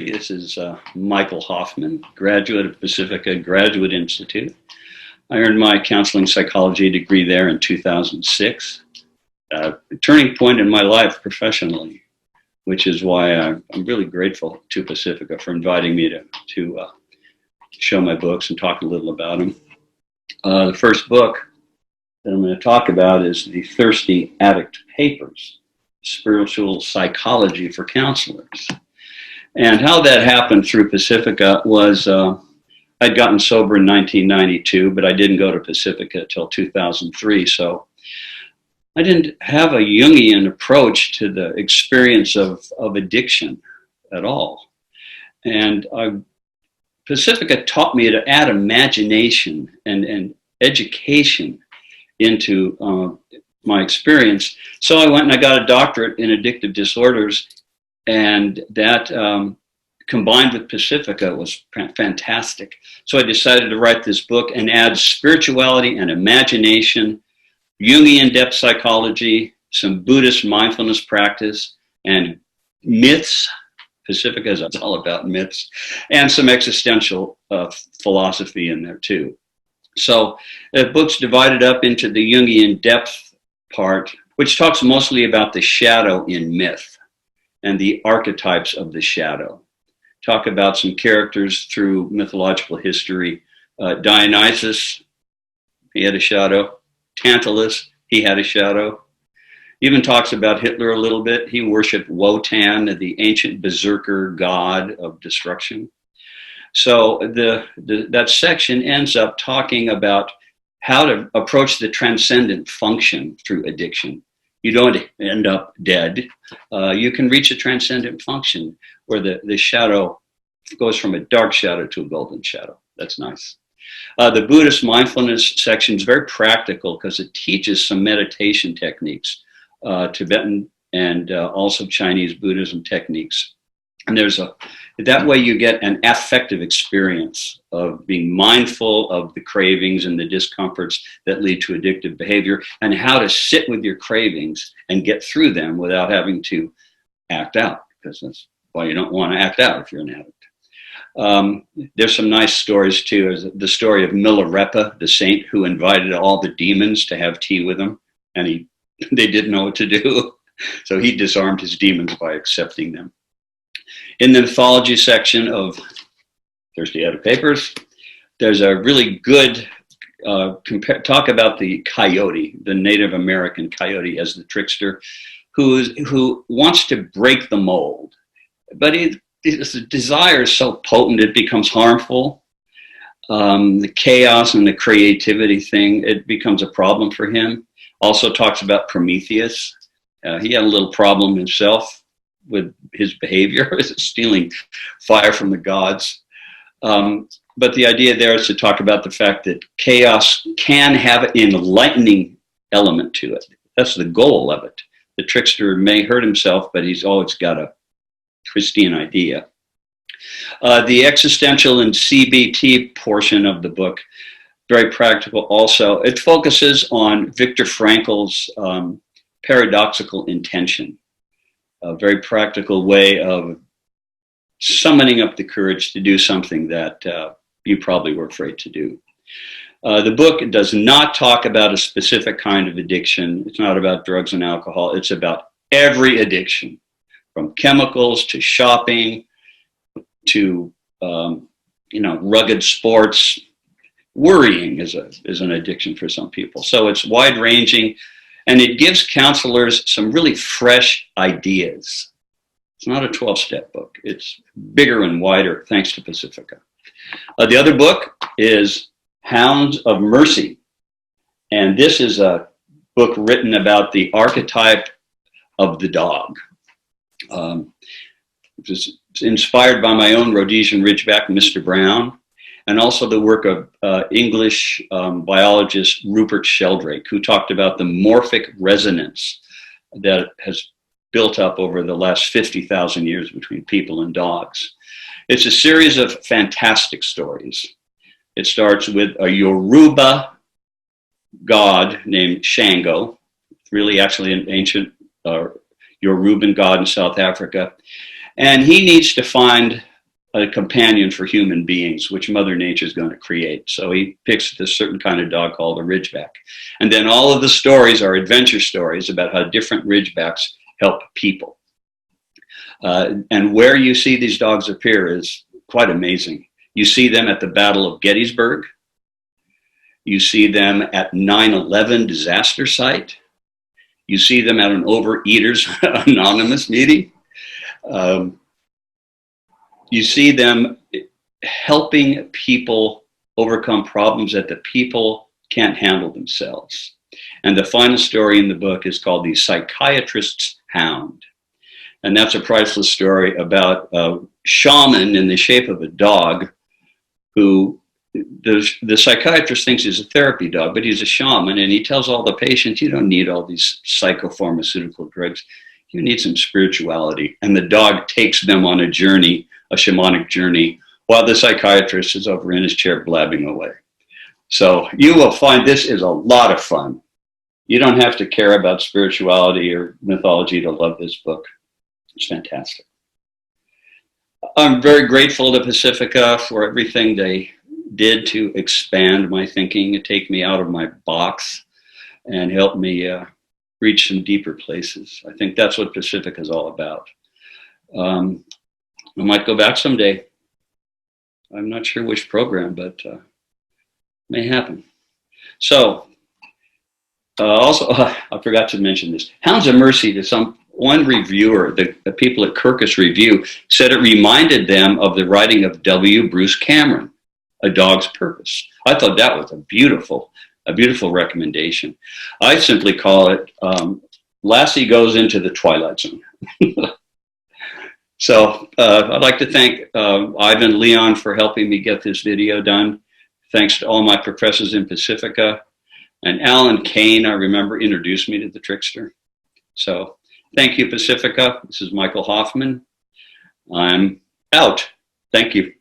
This is Michael Hoffman, graduate of Pacifica Graduate Institute. I earned my counseling psychology degree there in 2006. A turning point in my life professionally, which is why I'm really grateful to Pacifica for inviting me to show my books and talk a little about them. The first book that I'm going to talk about is the Thirsty Addict Papers, Spiritual Psychology for Counselors. And how that happened through Pacifica was I'd gotten sober in 1992, but I didn't go to Pacifica until 2003. So I didn't have a Jungian approach to the experience of addiction at all. And Pacifica taught me to add imagination and education into my experience. So I went and I got a doctorate in addictive disorders, and that combined with Pacifica was fantastic. So I decided to write this book and add spirituality and imagination, Jungian depth psychology, some Buddhist mindfulness practice, and myths. Pacifica is all about myths, and some existential philosophy in there too. So the book's divided up into the Jungian depth part, which talks mostly about the shadow in myth and the archetypes of the shadow. Talk about some characters through mythological history. Dionysus, he had a shadow. Tantalus, he had a shadow. Even talks about Hitler a little bit. He worshipped Wotan, the ancient berserker god of destruction. So that section ends up talking about how to approach the transcendent function through addiction. You don't end up dead. You can reach a transcendent function where the shadow goes from a dark shadow to a golden shadow. That's nice. The Buddhist mindfulness section is very practical because it teaches some meditation techniques, Tibetan and also Chinese Buddhism techniques. And that way you get an affective experience of being mindful of the cravings and the discomforts that lead to addictive behavior, and how to sit with your cravings and get through them without having to act out, because that's why you don't want to act out if you're an addict. There's some nice stories too. There's the story of Milarepa, the saint who invited all the demons to have tea with him, and they didn't know what to do. So he disarmed his demons by accepting them. In the mythology section of Thirsty Addict Papers, there's a really good talk about the coyote, the Native American coyote as the trickster, who wants to break the mold. But his desire is so potent it becomes harmful. The chaos and the creativity thing, it becomes a problem for him. Also talks about Prometheus. He had a little problem himself with his behavior, stealing fire from the gods. But the idea there is to talk about the fact that chaos can have an enlightening element to it. That's the goal of it. The trickster may hurt himself, but he's always got a pristine idea. The existential and CBT portion of the book, very practical also. It focuses on Viktor Frankl's paradoxical intention. A very practical way of summoning up the courage to do something that you probably were afraid to do. The book does not talk about a specific kind of addiction. It's not about drugs and alcohol. It's about every addiction, from chemicals to shopping to rugged sports. Worrying is an addiction for some people. So it's wide-ranging. And it gives counselors some really fresh ideas. It's not a 12-step book. It's bigger and wider, thanks to Pacifica. The other book is Hounds of Mercy. And this is a book written about the archetype of the dog. It's inspired by my own Rhodesian Ridgeback, Mr. Brown, and also the work of English biologist Rupert Sheldrake, who talked about the morphic resonance that has built up over the last 50,000 years between people and dogs. It's a series of fantastic stories. It starts with a Yoruba god named Shango, really actually an ancient Yoruban god in South Africa. And he needs to find a companion for human beings, which Mother Nature is going to create. So he picks this certain kind of dog called a Ridgeback. And then all of the stories are adventure stories about how different Ridgebacks help people. And where you see these dogs appear is quite amazing. You see them at the Battle of Gettysburg. You see them at 9/11 disaster site. You see them at an Overeaters Anonymous meeting. You see them helping people overcome problems that the people can't handle themselves. And the final story in the book is called The Psychiatrist's Hound. And that's a priceless story about a shaman in the shape of a dog who the psychiatrist thinks is a therapy dog, but he's a shaman, and he tells all the patients, you don't need all these psychopharmaceutical drugs. You need some spirituality. And the dog takes them on a journey, a shamanic journey, while the psychiatrist is over in his chair blabbing away. So you will find this is a lot of fun. You don't have to care about spirituality or mythology to love this book. It's fantastic. I'm very grateful to Pacifica for everything they did to expand my thinking and take me out of my box and help me reach some deeper places. I think that's what Pacifica is all about. I might go back someday. I'm not sure which program, but may happen. So, also, I forgot to mention this. Hounds of Mercy, to one reviewer, the people at Kirkus Review, said it reminded them of the writing of W. Bruce Cameron, A Dog's Purpose. I thought that was a beautiful recommendation. I simply call it Lassie Goes into the Twilight Zone. So I'd like to thank Ivan Leon for helping me get this video done. Thanks to all my professors in Pacifica. And Alan Kane, I remember, introduced me to the Trickster. So thank you, Pacifica. This is Michael Hoffman. I'm out. Thank you.